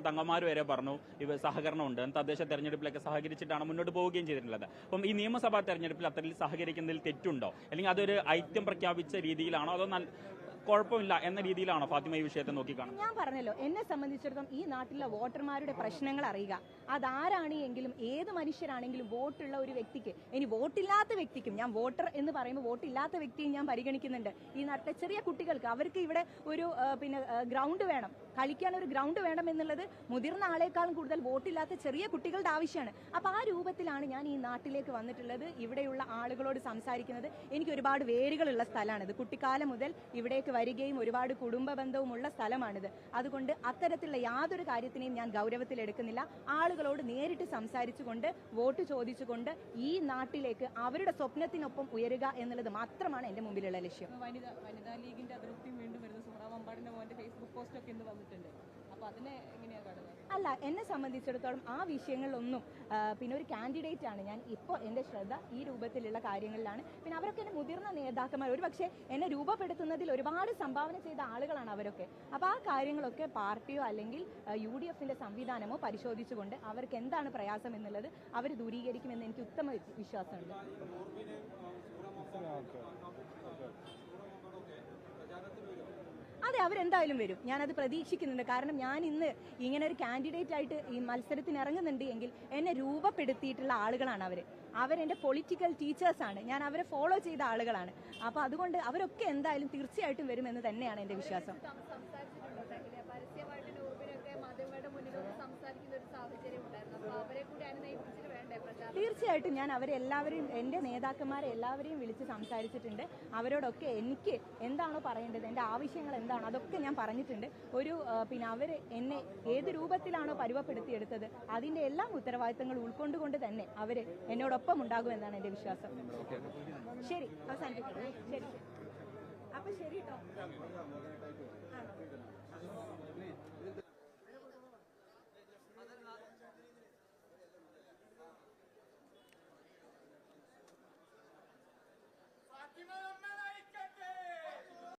തങ്ങന്മാർ വരെ പറഞ്ഞു ഇവ സഹകരണമുണ്ട്, തദ്ദേശ തെരഞ്ഞെടുപ്പിലൊക്കെ സഹകരിച്ചിട്ടാണ് മുന്നോട്ട് പോവുകയും ചെയ്തിട്ടുള്ളത്. അപ്പം ഈ നിയമസഭാ തെരഞ്ഞെടുപ്പിൽ അത്തരത്തിൽ സഹകരിക്കുന്നതിൽ തെറ്റുണ്ടോ, അല്ലെങ്കിൽ അതൊരു ഐക്യം പ്രഖ്യാപിച്ച രീതിയിലാണോ, അതോ കുഴപ്പമില്ല എന്ന രീതിയിലാണോ ഫാത്തിമ ഈ വിഷയത്തെ നോക്കിക്കാണുന്നത്? ഞാൻ പറഞ്ഞല്ലോ, എന്നെ സംബന്ധിച്ചിടത്തോളം ഈ നാട്ടിലെ വോട്ടർമാരുടെ പ്രശ്നങ്ങൾ അറിയുക, അതാരാണ് എങ്കിലും ഏത് മനുഷ്യരാണെങ്കിലും വോട്ടുള്ള ഒരു വ്യക്തിക്ക്, ഇനി വോട്ടില്ലാത്ത വ്യക്തിക്കും, ഞാൻ വോട്ടർ എന്ന് പറയുമ്പോൾ വോട്ടില്ലാത്ത വ്യക്തിയും ഞാൻ പരിഗണിക്കുന്നുണ്ട്. ഈ നാട്ടിലെ ചെറിയ കുട്ടികൾക്ക് അവർക്ക് ഇവിടെ ഒരു ഗ്രൗണ്ട് വേണം, കളിക്കാൻ ഒരു ഗ്രൗണ്ട് വേണം എന്നുള്ളത് മുതിർന്ന ആളെക്കാളും കൂടുതൽ വോട്ടില്ലാത്ത ചെറിയ കുട്ടികളുടെ ആവശ്യമാണ്. അപ്പൊ ആ രൂപത്തിലാണ് ഞാൻ ഈ നാട്ടിലേക്ക് വന്നിട്ടുള്ളത്. ഇവിടെയുള്ള ആളുകളോട് സംസാരിക്കുന്നത്. എനിക്ക് ഒരുപാട് വേരുകളുള്ള സ്ഥലമാണിത്. കുട്ടിക്കാലം മുതൽ ഇവിടേക്ക് വരികയും ഒരുപാട് കുടുംബ ബന്ധവുമുള്ള സ്ഥലമാണിത്. അതുകൊണ്ട് അത്തരത്തിലുള്ള യാതൊരു കാര്യത്തിനെയും ഞാൻ ഗൗരവത്തിലെടുക്കുന്നില്ല. ആളുകളോട് നേരിട്ട് സംസാരിച്ചുകൊണ്ട് വോട്ട് ചോദിച്ചുകൊണ്ട് ഈ നാട്ടിലേക്ക് അവരുടെ സ്വപ്നത്തിനൊപ്പം ഉയരുക എന്നുള്ളത് മാത്രമാണ് എന്റെ മുമ്പിലുള്ള ലക്ഷ്യം. വനിതാ ലീഗിന്റെ അതിർത്തിയും വീണ്ടും വരുന്ന സുഹ്റാ വമ്പാടിന്റെ മോന്റെ ഫേസ്ബുക്ക് പോസ്റ്റ് ഒക്കെ ഇന്ന് വന്നിട്ടുണ്ട്. അപ്പൊ അതിനെ എങ്ങനെയാ കാണുന്നത്? അല്ല, എന്നെ സംബന്ധിച്ചിടത്തോളം ആ വിഷയങ്ങളിലൊന്നും, പിന്നെ ഒരു കാൻഡിഡേറ്റ് ആണ് ഞാൻ. ഇപ്പോൾ എൻ്റെ ശ്രദ്ധ ഈ രൂപത്തിലുള്ള കാര്യങ്ങളിലാണ്. പിന്നെ അവരൊക്കെ എന്നെ മുതിർന്ന നേതാക്കന്മാർ, ഒരു പക്ഷേ എന്നെ രൂപപ്പെടുത്തുന്നതിൽ ഒരുപാട് സംഭാവന ചെയ്ത ആളുകളാണ് അവരൊക്കെ. അപ്പോൾ ആ കാര്യങ്ങളൊക്കെ പാർട്ടിയോ അല്ലെങ്കിൽ UDFന്റെ സംവിധാനമോ പരിശോധിച്ചുകൊണ്ട് അവർക്ക് എന്താണ് പ്രയാസം എന്നുള്ളത് അവർ ദൂരീകരിക്കുമെന്ന് എനിക്ക് ഉത്തമ വിശ്വാസമുണ്ട്. അതെ, അവരെന്തായാലും വരും. ഞാനത് പ്രതീക്ഷിക്കുന്നുണ്ട്. കാരണം ഞാൻ ഇന്ന് ഇങ്ങനെ ഒരു കാൻഡിഡേറ്റ് ആയിട്ട് ഈ മത്സരത്തിന് ഇറങ്ങുന്നുണ്ട് എങ്കിൽ എന്നെ രൂപപ്പെടുത്തിയിട്ടുള്ള ആളുകളാണ് അവരെന്റെ പൊളിറ്റിക്കൽ ടീച്ചേഴ്സാണ്. ഞാൻ അവരെ ഫോളോ ചെയ്ത ആളുകളാണ്. അപ്പോൾ അതുകൊണ്ട് അവരൊക്കെ എന്തായാലും തീർച്ചയായിട്ടും വരുമെന്ന് തന്നെയാണ് എൻ്റെ വിശ്വാസം. തീർച്ചയായിട്ടും ഞാൻ അവരെല്ലാവരെയും, എൻ്റെ നേതാക്കന്മാരെ എല്ലാവരെയും വിളിച്ച് സംസാരിച്ചിട്ടുണ്ട്. അവരോടൊക്കെ എനിക്ക് എന്താണോ പറയേണ്ടത്, എൻ്റെ ആവശ്യങ്ങൾ എന്താണോ അതൊക്കെ ഞാൻ പറഞ്ഞിട്ടുണ്ട്. പിന്നെ അവർ എന്നെ ഏത് രൂപത്തിലാണോ പരുവപ്പെടുത്തിയെടുത്തത് അതിൻ്റെ എല്ലാ ഉത്തരവാദിത്തങ്ങൾ ഉൾക്കൊണ്ടുകൊണ്ട് തന്നെ അവർ എന്നോടൊപ്പം ഉണ്ടാകുമെന്നാണ് എൻ്റെ വിശ്വാസം. ശരി, അവസാനിപ്പിക്കാം. ശരി, അപ്പൊ ശരി കേട്ടോ.